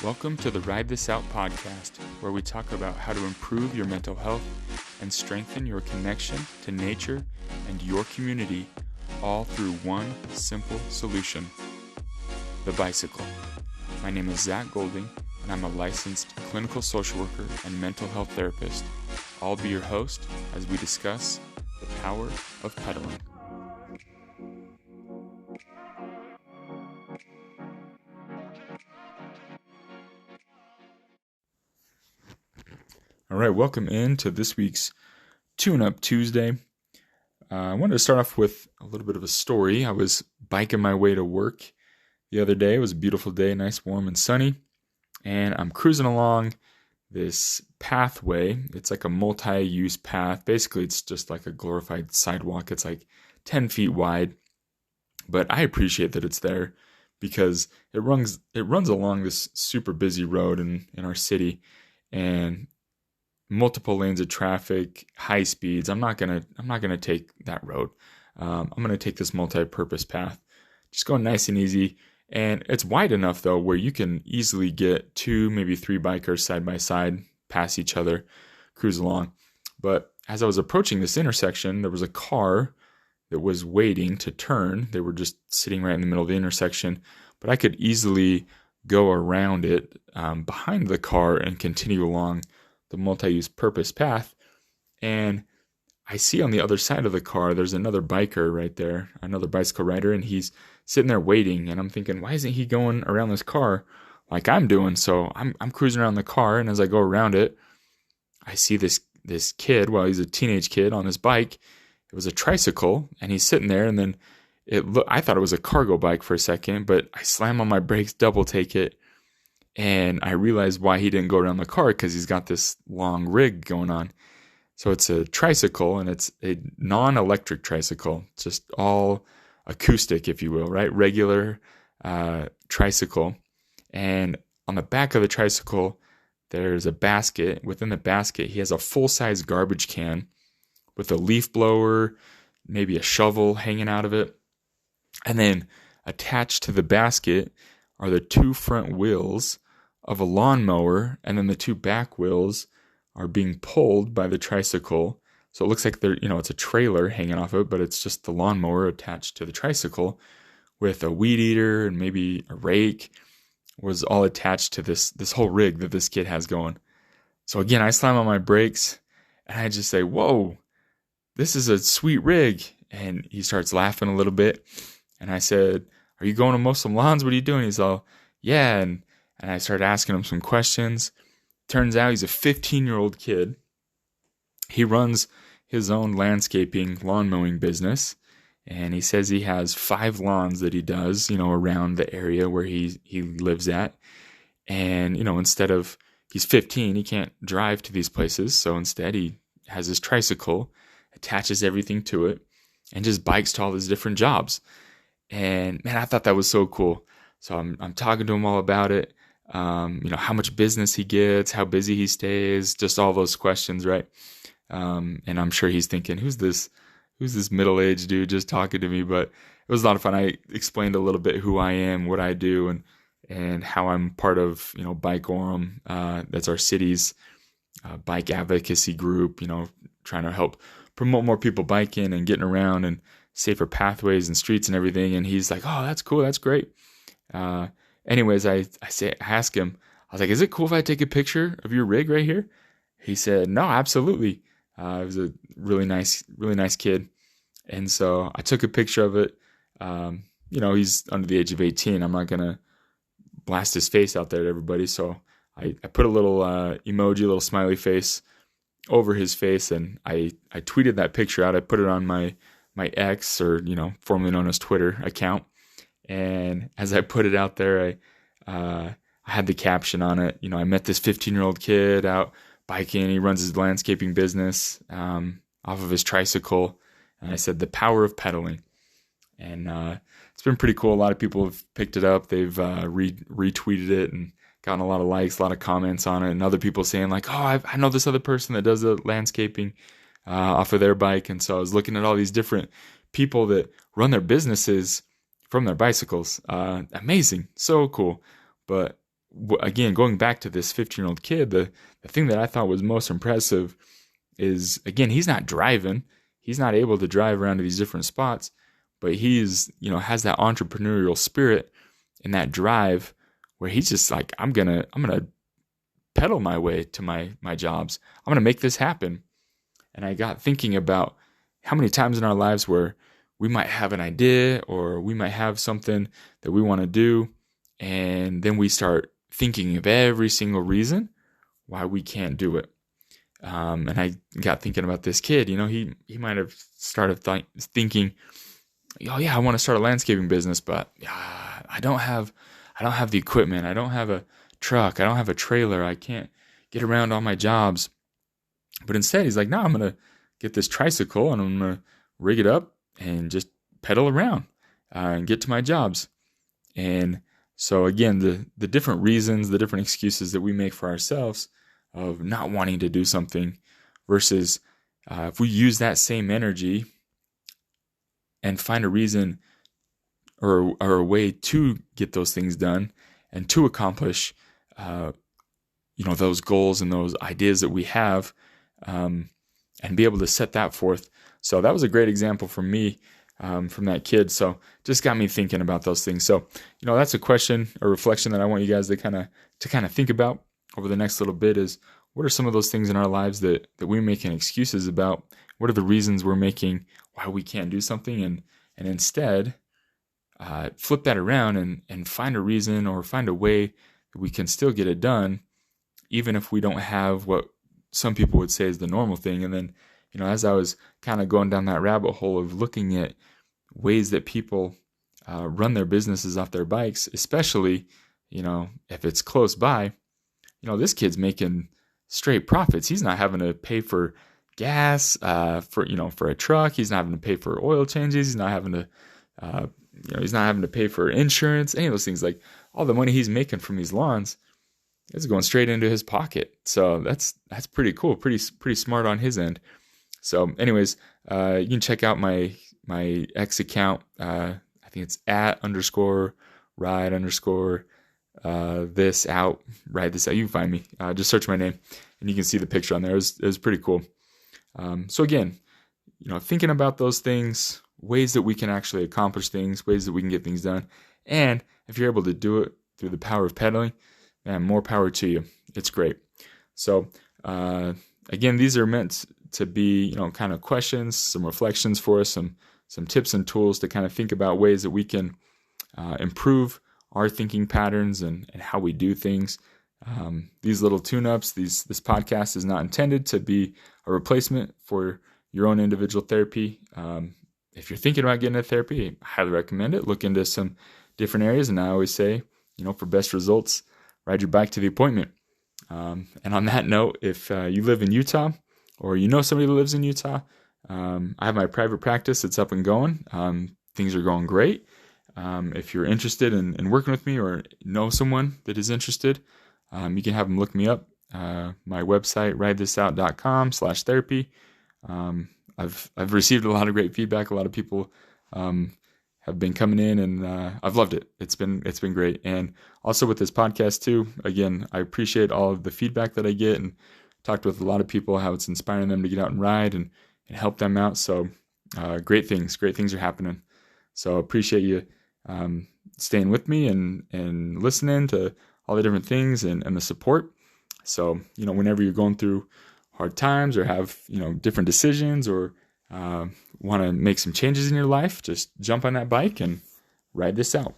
Welcome to the Ride This Out podcast, where we talk about how to improve your mental health and strengthen your connection to nature and your community, all through one simple solution: the bicycle. My name is Zach Golding, and I'm a licensed clinical social worker and mental health therapist. I'll be your host as we discuss the power of pedaling. All right, welcome into this week's Tune Up Tuesday. I wanted to start off with a little bit of a story. I was biking my way to work the other day. It was a beautiful day, nice, warm, and sunny. And I'm cruising along this pathway. It's like a multi-use path. Basically, it's just like a glorified sidewalk. It's like 10 feet wide. But I appreciate that it's there because it runs along this super busy road in our city. And multiple lanes of traffic, high speeds. I'm not gonna take that road. I'm gonna take this multi-purpose path, just going nice and easy. And it's wide enough though where you can easily get 2, maybe 3 bikers side by side, pass each other, cruise along. But as I was approaching this intersection, there was a car that was waiting to turn. They were just sitting right in the middle of the intersection, but I could easily go around it behind the car and continue along the multi-use purpose path. And I see on the other side of the car, there's another biker right there, another bicycle rider, and he's sitting there waiting. And I'm thinking, why isn't he going around this car like I'm doing? So I'm cruising around the car, and as I go around it, I see this kid, well, he's a teenage kid on his bike. It was a tricycle, and he's sitting there, and then I thought it was a cargo bike for a second, but I slam on my brakes, double take it, and I realized why he didn't go around the car, because he's got this long rig going on. So it's a tricycle, and it's a non-electric tricycle, just all acoustic, if you will, right? Regular tricycle. And on the back of the tricycle, there's a basket. Within the basket, he has a full-size garbage can with a leaf blower, maybe a shovel hanging out of it. And then attached to the basket are the 2 front wheels of a lawnmower, and then the 2 back wheels are being pulled by the tricycle. So it looks like it's a trailer hanging off of it, but it's just the lawnmower attached to the tricycle with a weed eater and maybe a rake was all attached to this whole rig that this kid has going. So again, I slam on my brakes and I just say, "Whoa, this is a sweet rig." And he starts laughing a little bit. And I said, "Are you going to mow some lawns? What are you doing?" He's all, "Yeah." And I started asking him some questions. Turns out he's a 15-year-old kid. He runs his own landscaping lawn mowing business. And he says he has 5 lawns that he does, around the area where he lives at. And, he's 15, he can't drive to these places. So instead he has his tricycle, attaches everything to it, and just bikes to all his different jobs. And man, I thought that was so cool. So I'm talking to him all about it. How much business he gets, how busy he stays, just all those questions, right? And I'm sure he's thinking, who's this middle-aged dude just talking to me? But it was a lot of fun. I explained a little bit who I am, what I do, and how I'm part of, Bike Orem. That's our city's bike advocacy group, trying to help promote more people biking and getting around and safer pathways and streets and everything. And he's like, "Oh, that's cool. That's great." Anyways, I asked him, I was like, "Is it cool if I take a picture of your rig right here?" He said, "No, absolutely." He was a really nice kid. And so I took a picture of it. He's under the age of 18. I'm not going to blast his face out there to everybody. So I put a little emoji, a little smiley face over his face. And I tweeted that picture out. I put it on my X, or, formerly known as Twitter account. And as I put it out there, I had the caption on it. I met this 15-year-old kid out biking. He runs his landscaping business off of his tricycle. And I said, "The power of pedaling." And it's been pretty cool. A lot of people have picked it up. They've retweeted it and gotten a lot of likes, a lot of comments on it. And other people saying like, "Oh, I know this other person that does the landscaping off of their bike." And so I was looking at all these different people that run their businesses from their bicycles. Amazing. So cool. But again, going back to this 15-year-old kid, the thing that I thought was most impressive is, again, he's not driving. He's not able to drive around to these different spots, but he's, has that entrepreneurial spirit and that drive where he's just like, I'm gonna pedal my way to my jobs. I'm gonna make this happen. And I got thinking about how many times in our lives where we might have an idea or we might have something that we want to do, and then we start thinking of every single reason why we can't do it. And I got thinking about this kid. He might have started thinking, oh yeah, I want to start a landscaping business, but I don't have the equipment. I don't have a truck. I don't have a trailer. I can't get around all my jobs. But instead, he's like, no, I'm going to get this tricycle and I'm going to rig it up and just pedal around and get to my jobs. And so again, the different reasons, the different excuses that we make for ourselves of not wanting to do something versus if we use that same energy and find a reason or a way to get those things done and to accomplish, those goals and those ideas that we have, and be able to set that forth. So that was a great example for me, from that kid. So just got me thinking about those things. So, that's a question or reflection that I want you guys to kind of think about over the next little bit is, what are some of those things in our lives that we're making excuses about? What are the reasons we're making why we can't do something? And instead, flip that around and find a reason or find a way that we can still get it done, even if we don't have what some people would say is the normal thing. And then, as I was kind of going down that rabbit hole of looking at ways that people run their businesses off their bikes, especially, if it's close by, this kid's making straight profits. He's not having to pay for gas, for a truck. He's not having to pay for oil changes. He's not having to pay for insurance, any of those things. Like, all the money he's making from these lawns is going straight into his pocket. So that's pretty cool. Pretty smart on his end. So anyways, you can check out my X account. I think it's @ride_this out. You can find me. Just search my name and you can see the picture on there. It was pretty cool. So again, thinking about those things, ways that we can actually accomplish things, ways that we can get things done. And if you're able to do it through the power of pedaling, man, more power to you. It's great. So, again, these are meant to be, kind of questions, some reflections for us, some tips and tools to kind of think about ways that we can improve our thinking patterns and how we do things. These little tune-ups, this podcast is not intended to be a replacement for your own individual therapy. If you're thinking about getting a therapy, I highly recommend it. Look into some different areas. And I always say, for best results, ride your bike to the appointment. And on that note, if you live in Utah or somebody that lives in Utah, I have my private practice. It's up and going. Things are going great. If you're interested in working with me or know someone that is interested, you can have them look me up. My website, ridethisout.com/therapy. I've received a lot of great feedback. A lot of people have been coming in, and I've loved it. It's been great. And also with this podcast too, again, I appreciate all of the feedback that I get, and talked with a lot of people how it's inspiring them to get out and ride and help them out. So great things are happening. So appreciate you staying with me and listening to all the different things and the support. So, whenever you're going through hard times or have, different decisions or want to make some changes in your life, just jump on that bike and ride this out.